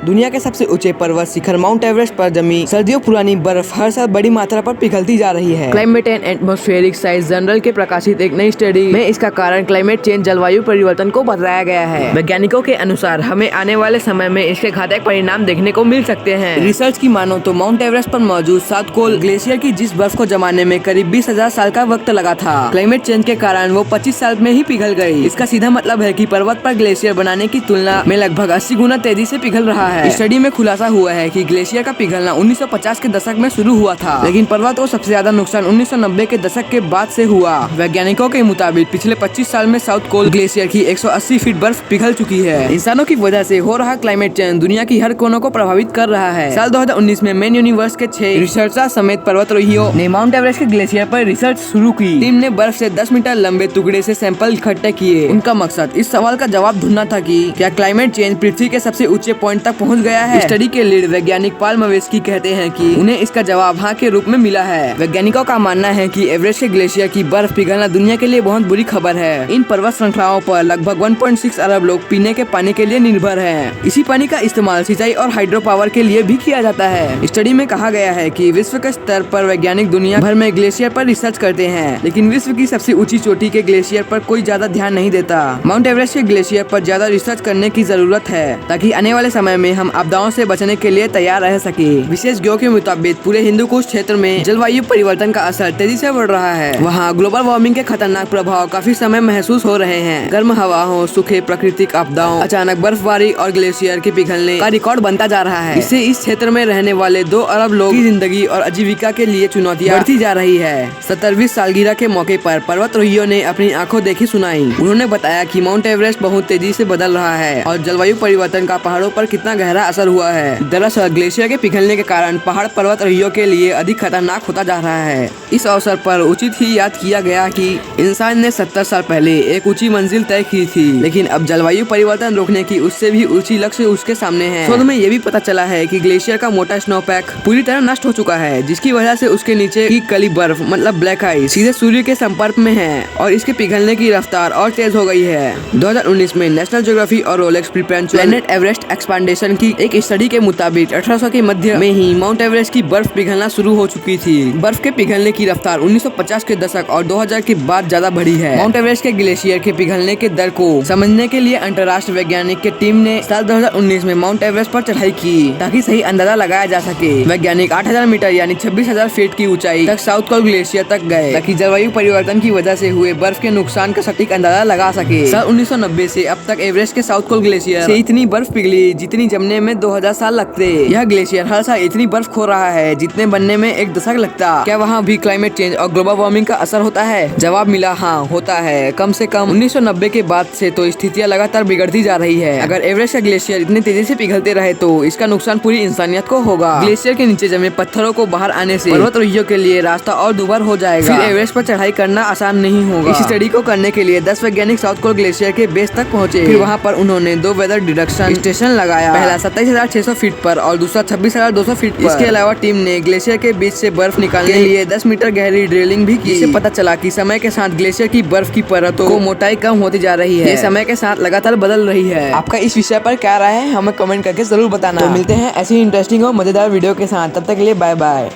दुनिया के सबसे ऊंचे पर्वत शिखर माउंट एवरेस्ट पर जमी सर्दियों पुरानी बर्फ हर साल बड़ी मात्रा पर पिघलती जा रही है। Climate and atmospheric science journal के प्रकाशित एक नई स्टडी में इसका कारण क्लाइमेट चेंज जलवायु परिवर्तन को बताया गया है। वैज्ञानिकों के अनुसार हमें आने वाले समय में इसके घातक परिणाम देखने को मिल सकते हैं। रिसर्च की मानो तो माउंट एवरेस्ट पर मौजूद साउथ पोल ग्लेशियर की जिस बर्फ को जमाने में करीब 20,000 साल का वक्त लगा था, क्लाइमेट चेंज के कारण वो 25 साल में ही पिघल गई। इसका सीधा मतलब है कि पर्वत पर ग्लेशियर बनाने की तुलना में लगभग 80 गुना तेजी से पिघल रहा है। स्टडी में खुलासा हुआ है कि ग्लेशियर का पिघलना 1950 के दशक में शुरू हुआ था, लेकिन पर्वत को सबसे ज्यादा नुकसान 1990 के दशक के बाद से हुआ। वैज्ञानिकों के मुताबिक पिछले 25 साल में साउथ पोल ग्लेशियर की 180 फीट बर्फ पिघल चुकी है। इंसानों की वजह से हो रहा क्लाइमेट चेंज दुनिया की हर कोनों को प्रभावित कर रहा है। साल 2019 में मेन यूनिवर्स के 6 रिसर्चर समेत पर्वतारोहियों ने माउंट एवरेस्ट के ग्लेशियर पर रिसर्च शुरू की। टीम ने बर्फ से 10 मीटर लंबे टुकड़े से सैंपल इकट्ठे किए। उनका मकसद इस सवाल का जवाब ढूंढना था कि क्या क्लाइमेट चेंज पृथ्वी के सबसे ऊंचे पॉइंट तक पहुंच गया है। स्टडी के लीड वैज्ञानिक पॉल मवेस्की कहते हैं कि उन्हें इसका जवाब हाँ के रूप में मिला है। वैज्ञानिकों का मानना है कि एवरेस्ट के ग्लेशियर की बर्फ पिघलना दुनिया के लिए बहुत बुरी खबर है। इन पर्वत श्रृंखलाओं पर लगभग 1.6 अरब लोग पीने के पानी के लिए निर्भर हैं। इसी पानी का इस्तेमाल सिंचाई और हाइड्रो पावर के लिए भी किया जाता है। स्टडी में कहा गया है कि विश्व के स्तर पर वैज्ञानिक दुनिया भर में ग्लेशियर पर रिसर्च करते हैं, लेकिन विश्व की सबसे ऊंची चोटी के ग्लेशियर पर कोई ज्यादा ध्यान नहीं देता। माउंट एवरेस्ट के ग्लेशियर पर ज्यादा रिसर्च करने की जरूरत है ताकि आने वाले समय में हम आपदाओं से बचने के लिए तैयार रह सके। विशेषज्ञों के मुताबिक पूरे हिंदुकुश क्षेत्र में जलवायु परिवर्तन का असर तेजी से बढ़ रहा है। वहाँ ग्लोबल वार्मिंग के खतरनाक प्रभाव काफी समय महसूस हो रहे हैं। गर्म हवाओं, सूखे प्राकृतिक आपदाओं, अचानक बर्फबारी और ग्लेशियर के पिघलने का रिकॉर्ड बनता जा रहा है। इससे इस क्षेत्र में रहने वाले 2 अरब लोग की जिंदगी और आजीविका के लिए चुनौतियां बढ़ती जा रही है। 70वीं सालगिरह के मौके पर पर्वतारोहियों ने अपनी आंखों देखी सुनाई। उन्होंने बताया कि माउंट एवरेस्ट बहुत तेजी से बदल रहा है और जलवायु परिवर्तन का पहाड़ों पर कितना गहरा असर हुआ है। दरअसल ग्लेशियर के पिघलने के कारण पहाड़ पर्वतारोहियों के लिए अधिक खतरनाक होता जा रहा है। इस अवसर पर उचित ही याद किया गया कि इंसान ने 70 साल पहले एक ऊंची मंजिल तय की थी, लेकिन अब जलवायु परिवर्तन रोकने की उससे भी ऊंची लक्ष्य उसके सामने है। शोध में ये भी पता चला है कि ग्लेशियर का मोटा स्नोपैक पूरी तरह नष्ट हो चुका है, जिसकी वजह से उसके नीचे की कली बर्फ मतलब ब्लैक आइस सीधे सूर्य के संपर्क में है और इसके पिघलने की रफ्तार और तेज हो गई है। 2019 में नेशनल ज्योग्राफी और रोलेक्स प्रिपेंस प्लैनेट एवरेस्ट एक्सपेंडेशन की एक स्टडी के मुताबिक 1800 के मध्य में ही माउंट एवरेस्ट की बर्फ पिघलना शुरू हो चुकी थी। बर्फ के पिघलने की रफ्तार 1950 के दशक और 2000 के बाद ज्यादा बढ़ी है। माउंट एवरेस्ट के ग्लेशियर के पिघलने के दर को समझने के लिए अंतर्राष्ट्रीय वैज्ञानिक की टीम ने साल 2019 में माउंट एवरेस्ट पर चढ़ाई की ताकि सही अंदाजा लगाया जा सके। वैज्ञानिक 8000 मीटर यानी 26,000 फीट की ऊंचाई तक साउथ पोल ग्लेशियर तक गए ताकि जलवायु परिवर्तन की वजह से हुए बर्फ के नुकसान का सटीक अंदाजा लगा सके। साल 1990 से अब तक एवरेस्ट के साउथ पोल ग्लेशियर से इतनी बर्फ पिघली जितनी जमने में 2000 साल लगते। यह ग्लेशियर हर साल इतनी बर्फ खो रहा है जितने बनने में 1 दशक लगता। क्या वहाँ भी क्लाइमेट चेंज और ग्लोबल वार्मिंग का असर होता है? जवाब मिला हाँ होता है। कम से कम 1990 के बाद से तो स्थितियाँ लगातार बिगड़ती जा रही है। अगर एवरेस्ट का ग्लेशियर इतनी तेजी से पिघलते रहे तो इसका नुकसान पूरी इंसानियत को होगा। ग्लेशियर के नीचे जमे पत्थरों को बाहर आने से पर्वतारोहियों के लिए रास्ता और दुभर हो जाएगा। फिर एवरेस्ट पर चढ़ाई करना आसान नहीं होगा। इस स्टडी को करने के लिए 10 वैज्ञानिक साउथ पोल ग्लेशियर के बेस तक पहुंचे। फिर वहां पर उन्होंने 2 वेदर डिडक्शन स्टेशन लगाया, पहला 27,600 फीट पर और दूसरा 26,200 फीट पर। इसके अलावा टीम ने ग्लेशियर के बीच से बर्फ निकालने के लिए 10 मीटर गहरी ड्रिलिंग भी की। इससे पता चला कि समय के साथ ग्लेशियर की बर्फ की परतों को मोटाई कम होती जा रही है। ये समय के साथ लगातार बदल रही है। आपका इस विषय पर क्या राय है हमें कमेंट करके जरूर बताना। तो मिलते हैं ऐसी इंटरेस्टिंग और मजेदार वीडियो के साथ, तब तक के लिए बाय बाय।